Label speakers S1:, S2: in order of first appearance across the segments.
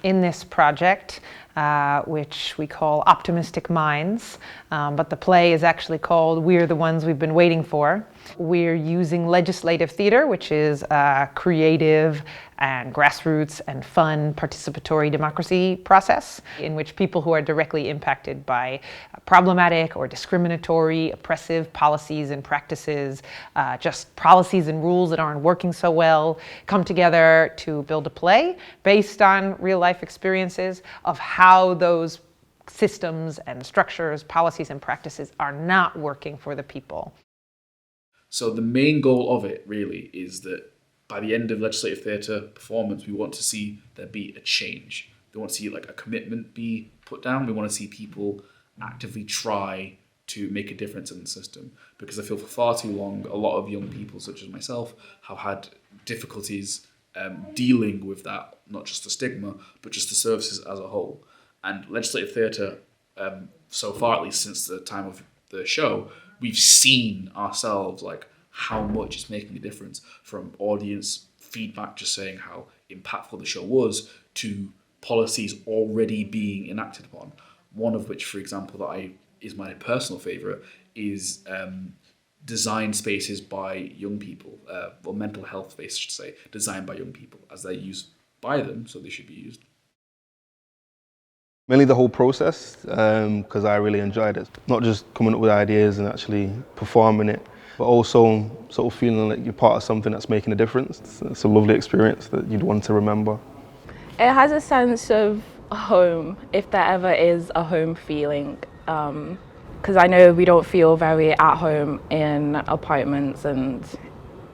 S1: In this project, which we call Optimistic Minds, but the play is actually called We're the Ones We've Been Waiting For. We're using legislative theater, which is a creative and grassroots and fun participatory democracy process in which people who are directly impacted by problematic or discriminatory, oppressive policies and practices, just policies and rules that aren't working so well, come together to build a play based on real life experiences of how those systems and structures, policies and practices are not working for the people.
S2: So the main goal of it really is that by the end of legislative theatre performance, we want to see there be a change. We want to see like a commitment be put down. We want to see people actively try to make a difference in the system. Because I feel for far too long, a lot of young people, such as myself, have had difficulties dealing with that, not just the stigma, but just the services as a whole. And legislative theatre, so far at least since the time of the show, we've seen ourselves like how much it's making a difference, from audience feedback just saying how impactful the show was to policies already being enacted upon. One of which, for example, that is my personal favourite is design spaces by young people, or mental health spaces, I should say, designed by young people, as they're used by them, so they should be used.
S3: Mainly the whole process, because I really enjoyed it. Not just coming up with ideas and actually performing it, but also sort of feeling like you're part of something that's making a difference. It's a lovely experience that you'd want to remember.
S4: It has a sense of home, if there ever is a home feeling. Because I know we don't feel very at home in apartments and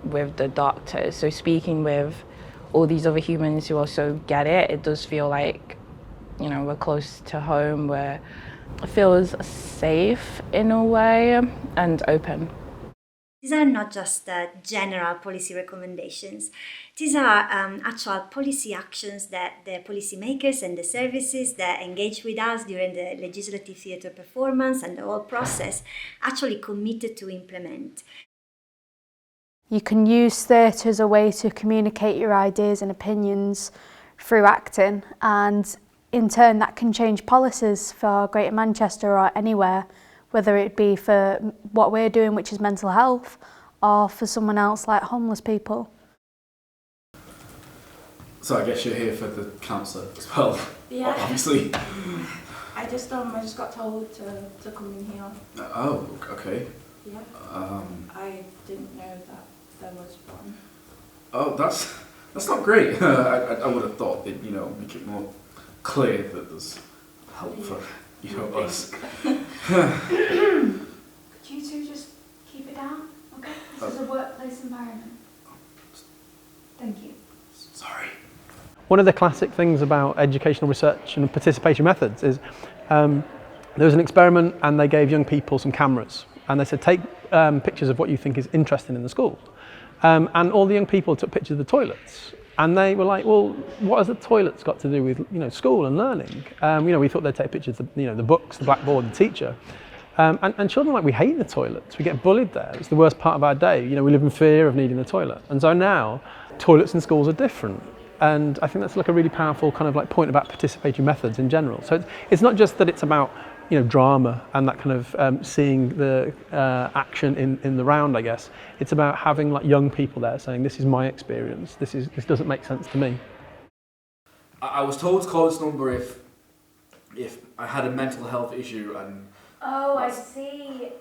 S4: with the doctors. So speaking with all these other humans who also get it, it does feel like, you know, we're close to home, where it feels safe in a way and open.
S5: These are not just general policy recommendations. These are actual policy actions that the policymakers and the services that engage with us during the legislative theatre performance and the whole process actually committed to implement.
S6: You can use theatre as a way to communicate your ideas and opinions through acting, and in turn that can change policies for Greater Manchester or anywhere, whether it be for what we're doing, which is mental health, or for someone else like homeless people.
S2: So I guess you're here for the councillor as well,
S4: Yeah.
S2: obviously.
S4: I just got told to come in here.
S2: Oh, okay.
S4: Yeah. I didn't know that there was one.
S2: Oh, that's not great. I would have thought that, make it more clear that there's help for, us.
S7: Could you two just keep it down? Okay? This is a workplace environment. Thank you.
S2: Sorry.
S8: One of the classic things about educational research and participation methods is there was an experiment and they gave young people some cameras and they said take pictures of what you think is interesting in the school. And all the young people took pictures of the toilets. And they were like, well, what has the toilets got to do with, school and learning? We thought they'd take pictures of, the books, the blackboard, the teacher. And children, we hate the toilets. We get bullied there. It's the worst part of our day. We live in fear of needing the toilet. And so now, toilets in schools are different. And I think that's like a really powerful kind of like point about participatory methods in general. So it's not just that it's about drama and that kind of seeing the action in the round, I guess. It's about having like young people there saying, this is my experience, this doesn't make sense to me.
S2: I was told to call this number if I had a mental health issue and...
S7: Oh, I see.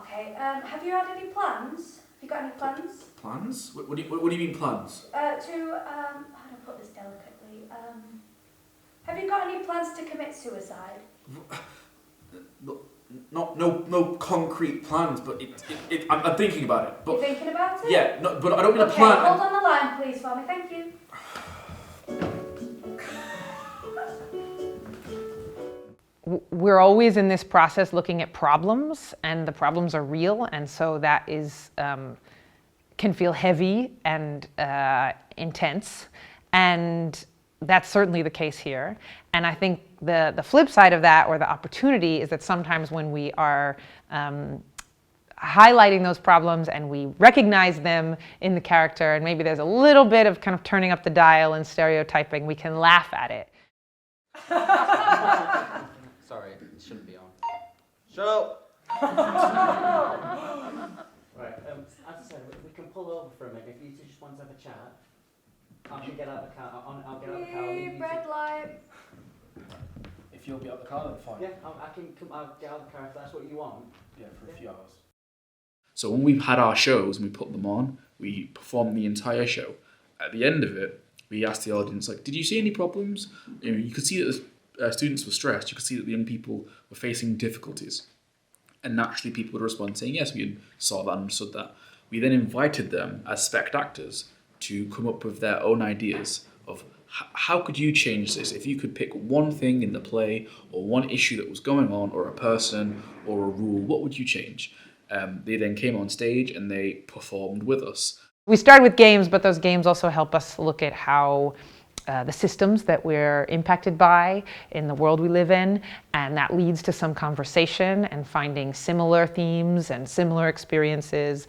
S7: Okay, have you had any plans? Have you got any plans?
S2: Plans? What do you mean plans?
S7: How do I put this delicately? Have you got any plans to commit suicide?
S2: No concrete plans, but I'm thinking about it. But
S7: you're thinking about it?
S2: Yeah, no, but I don't mean a plan.
S7: Okay, hold on the line please for me, thank you.
S1: We're always in this process looking at problems, and the problems are real, and so that is can feel heavy and intense, and that's certainly the case here. And I think the flip side of that, or the opportunity, is that sometimes when we are highlighting those problems and we recognize them in the character, and maybe there's a little bit of kind of turning up the dial and stereotyping, we can laugh at it.
S9: Sorry, it shouldn't be on. Shut up! Right, as I said, we can pull over for a minute. If you two just want to have a chat, I can get out of the car. I'll get out of the car. I'll leave you
S7: Red
S9: two.
S7: light.
S2: If you'll be out the car, then fine.
S9: Yeah, I can come. I'll get out of the car if that's what you want.
S2: Yeah, for a few hours. So when we've had our shows and we put them on, we perform the entire show. At the end of it, we asked the audience, like, did you see any problems? You know, you could see that the students were stressed. You could see that the young people were facing difficulties. And naturally, people would respond saying, yes, we saw that and understood that. We then invited them as spectators to come up with their own ideas of how could you change this? If you could pick one thing in the play or one issue that was going on or a person or a rule, what would you change? They then came on stage and they performed with us.
S1: We started with games, but those games also help us look at how the systems that we're impacted by in the world we live in, and that leads to some conversation and finding similar themes and similar experiences.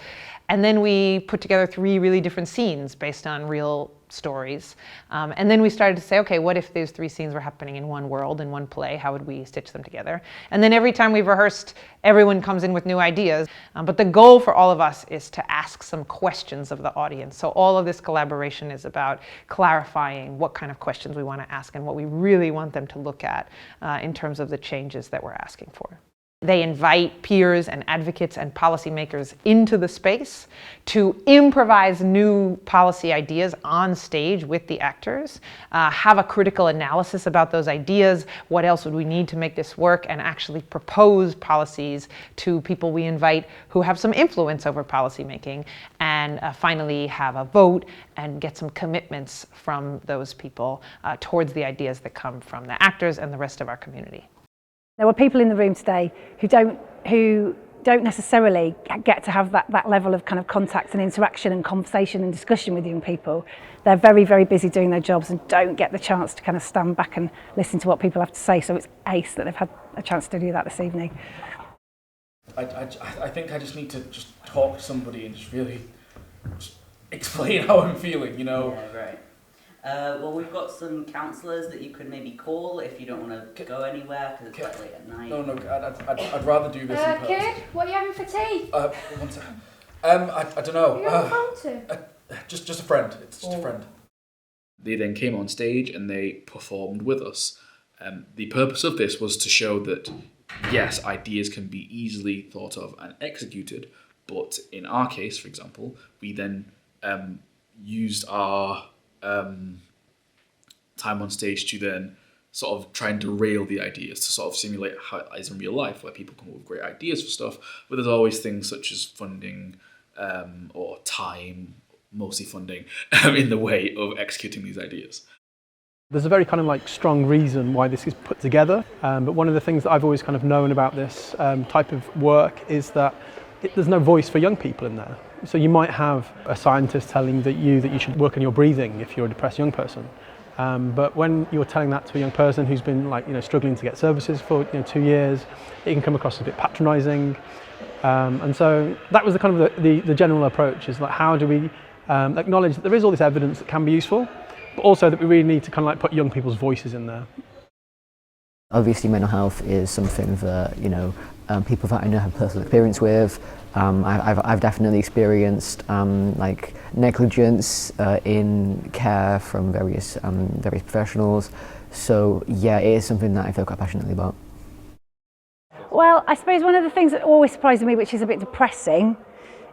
S1: And then we put together 3 really different scenes based on real stories. And then we started to say, okay, what if these 3 scenes were happening in one world, in one play? How would we stitch them together? And then every time we've rehearsed, everyone comes in with new ideas. But the goal for all of us is to ask some questions of the audience. So all of this collaboration is about clarifying what kind of questions we want to ask and what we really want them to look at in terms of the changes that we're asking for. They invite peers and advocates and policymakers into the space to improvise new policy ideas on stage with the actors, have a critical analysis about those ideas, what else would we need to make this work, and actually propose policies to people we invite who have some influence over policymaking, and finally have a vote and get some commitments from those people towards the ideas that come from the actors and the rest of our community.
S10: There were people in the room today who don't necessarily get to have that level of kind of contact and interaction and conversation and discussion with young people. They're very, very busy doing their jobs and don't get the chance to kind of stand back and listen to what people have to say. So it's ace that they've had a chance to do that this evening.
S2: I think I just need to just talk to somebody and just really just explain how I'm feeling, you know.
S11: Yeah, right. Well, we've got some counsellors that you could maybe call if you don't want to go anywhere because it's quite late at night.
S2: No, I'd rather do this in person.
S7: Kid, what are you having for tea?
S2: One second. I don't know.
S7: Who are you on the phone to?
S2: Just a friend. It's just a friend. They then came on stage and they performed with us. The purpose of this was to show that, yes, ideas can be easily thought of and executed, but in our case, for example, we then used our time on stage to then sort of try and derail the ideas, to sort of simulate how it is in real life, where people come up with great ideas for stuff, but there's always things such as funding or time, mostly funding, in the way of executing these ideas.
S8: There's a very kind of like strong reason why this is put together, but one of the things that I've always kind of known about this type of work is that there's no voice for young people in there. So you might have a scientist telling that you should work on your breathing if you're a depressed young person. But when you're telling that to a young person who's been struggling to get services for 2 years, it can come across as a bit patronising. And so that was the kind of the general approach, is like, how do we acknowledge that there is all this evidence that can be useful, but also that we really need to kind of like put young people's voices in there.
S12: Obviously, mental health is something that people that I know have personal experience with. I've definitely experienced like negligence in care from various professionals. So yeah, it is something that I feel quite passionately about.
S10: Well, I suppose one of the things that always surprises me, which is a bit depressing,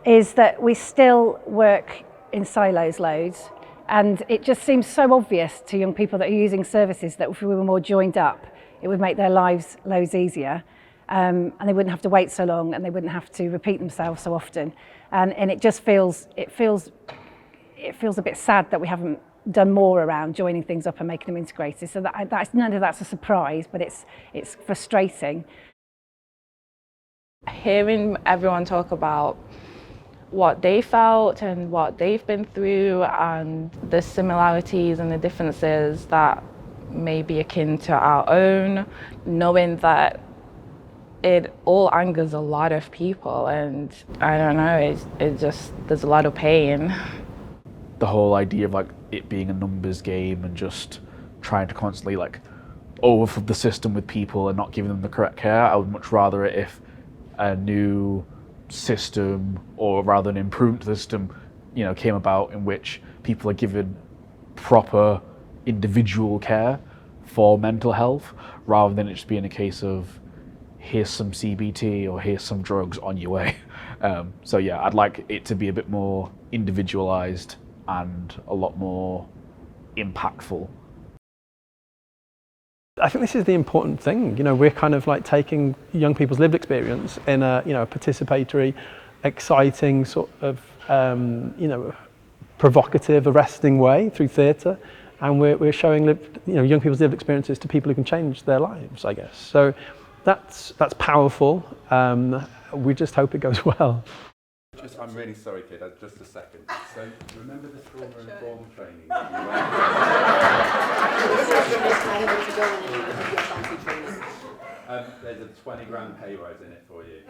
S10: is that we still work in silos loads, and it just seems so obvious to young people that are using services that if we were more joined up, it would make their lives loads easier. And they wouldn't have to wait so long, and they wouldn't have to repeat themselves so often. And it just feels a bit sad that we haven't done more around joining things up and making them integrated. So that's none of that's a surprise, but it's frustrating.
S4: Hearing everyone talk about what they felt and what they've been through, and the similarities and the differences that may be akin to our own, knowing that it all angers a lot of people, and I don't know, it just, there's a lot of pain.
S2: The whole idea of like it being a numbers game and just trying to constantly like over the system with people and not giving them the correct care. I would much rather it if a new system, or rather an improved system, came about in which people are given proper individual care for mental health, rather than it just being a case of here's some CBT or here's some drugs on your way. So yeah, I'd like it to be a bit more individualized and a lot more impactful.
S8: I think this is the important thing. We're kind of like taking young people's lived experience in a participatory, exciting sort of provocative, arresting way through theatre, and we're showing young people's lived experiences to people who can change their lives, I guess. So that's powerful. We just hope it goes well.
S13: I'm really sorry, kid. Just a second. So remember the trauma-informed training? There's a 20 grand pay rise in it for you.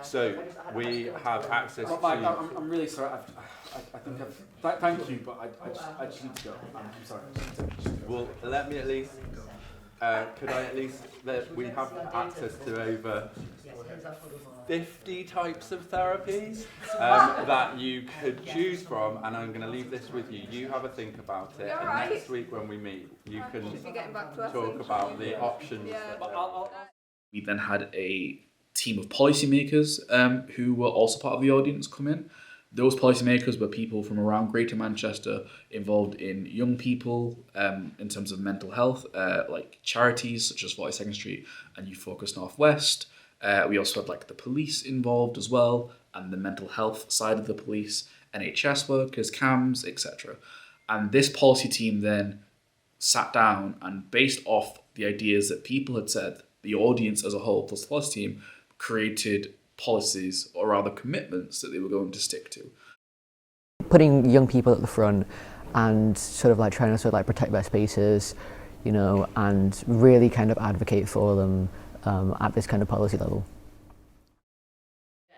S13: So we have access to...
S2: Mike, I'm really sorry. I think I've... Thank you, but I just need to go. I'm sorry.
S13: Well, let me at least... could I at least... we have access to over 50 types of therapies that you could choose from, and I'm going to leave this with you. You have a think about it, and next week when we meet, you can talk about the options.
S2: We then had a team of policymakers who were also part of the audience come in. Those policymakers were people from around Greater Manchester involved in young people in terms of mental health, like charities such as 42nd Street and Youth Focus North West. We also had like the police involved as well, and the mental health side of the police, NHS workers, CAMS, etc. And this policy team then sat down and, based off the ideas that people had said, the audience as a whole plus the policy team created policies, or rather commitments, that they were going to stick to.
S12: Putting young people at the front and sort of like trying to sort of like protect their spaces, and really kind of advocate for them at this kind of policy level.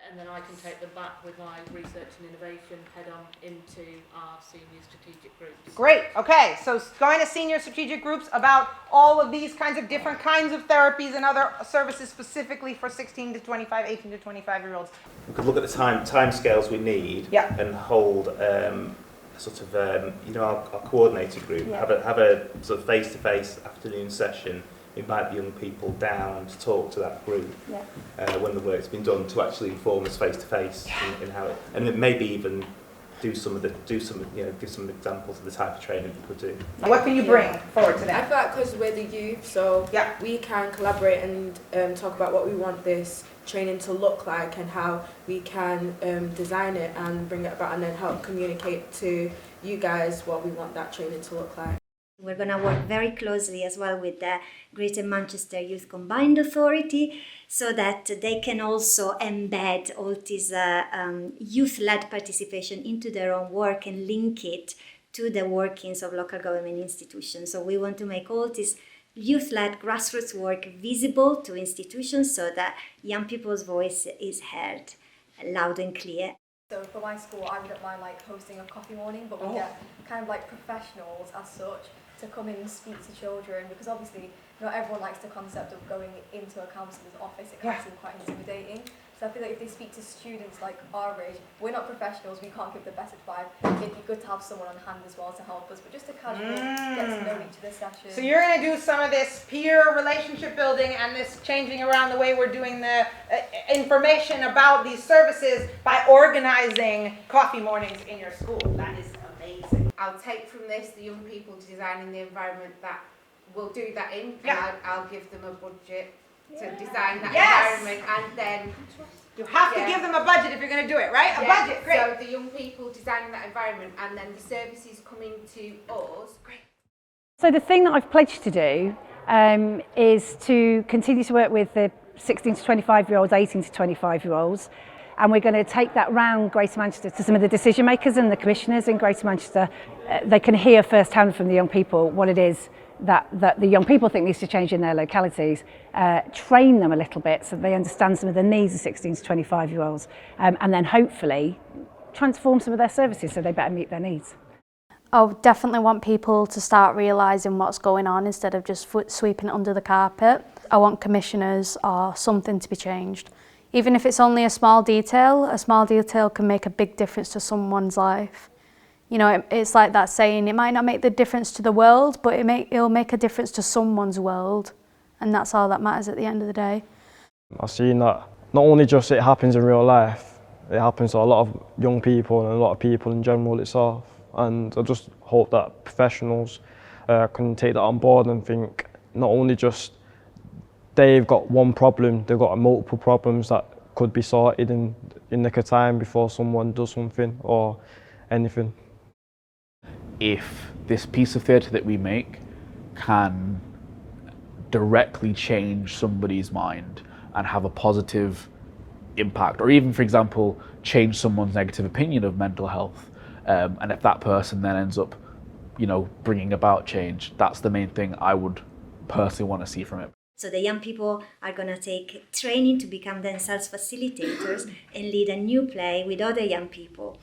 S14: And then I can take them back with my research and innovation head-on into our senior strategic groups.
S1: Great. Okay, so going to senior strategic groups about all of these kinds of different kinds of therapies and other services specifically for 16 to 25, 18 to 25-year-olds.
S15: We could look at the time scales we need, and hold our coordinated group, have a sort of face-to-face afternoon session, invite the young people down to talk to that group when the work's been done, to actually inform us face-to-face in how it, and then maybe even give some examples of the type of training we could do.
S1: What can you bring forward to that?
S16: I feel like because we're the youth, so we can collaborate and talk about what we want this training to look like and how we can design it and bring it about, and then help communicate to you guys what we want that training to look like.
S5: We're going to work very closely as well with the Greater Manchester Youth Combined Authority, so that they can also embed all this youth-led participation into their own work and link it to the workings of local government institutions. So we want to make all this youth-led grassroots work visible to institutions, so that young people's voice is heard loud and clear.
S17: So for my school, I wouldn't mind hosting a coffee morning, but we get kind of professionals as such to come in and speak to children, because obviously not everyone likes the concept of going into a counsellor's office. It can seem quite intimidating. So I feel like if they speak to students our age, we're not professionals, we can't give the best advice. It'd be good to have someone on hand as well to help us, but just to casually get to know each other's sessions.
S1: So you're going to do some of this peer relationship building and this changing around the way we're doing the information about these services by organizing coffee mornings in your school. That is amazing.
S18: I'll take from this the young people designing the environment that will do that in, and I'll give them a budget to design that environment, and then
S1: you have to give them a budget if you're going to do it, right? A budget, great.
S18: So the young people designing that environment, and then the services coming to us. Great.
S10: So the thing that I've pledged to do is to continue to work with the 16 to 25-year-olds, 18 to 25-year-olds, and we're going to take that round Greater Manchester to some of the decision makers and the commissioners in Greater Manchester. They can hear firsthand from the young people what it is that the young people think needs to change in their localities, train them a little bit so they understand some of the needs of 16 to 25-year-olds, and then hopefully transform some of their services so they better meet their needs.
S6: I would definitely want people to start realising what's going on instead of just sweeping it under the carpet. I want commissioners or something to be changed. Even if it's only a small detail can make a big difference to someone's life. You know, it's like that saying, it might not make the difference to the world, but it'll make a difference to someone's world. And that's all that matters at the end of the day.
S19: I've seen that not only just it happens in real life, it happens to a lot of young people and a lot of people in general itself. And I just hope that professionals can take that on board and think not only just they've got one problem, they've got multiple problems that could be sorted in nick of time before someone does something or anything.
S2: If this piece of theatre that we make can directly change somebody's mind and have a positive impact, or even, for example, change someone's negative opinion of mental health, and if that person then ends up, you know, bringing about change, that's the main thing I would personally want to see from it.
S5: So the young people are going to take training to become themselves facilitators and lead a new play with other young people.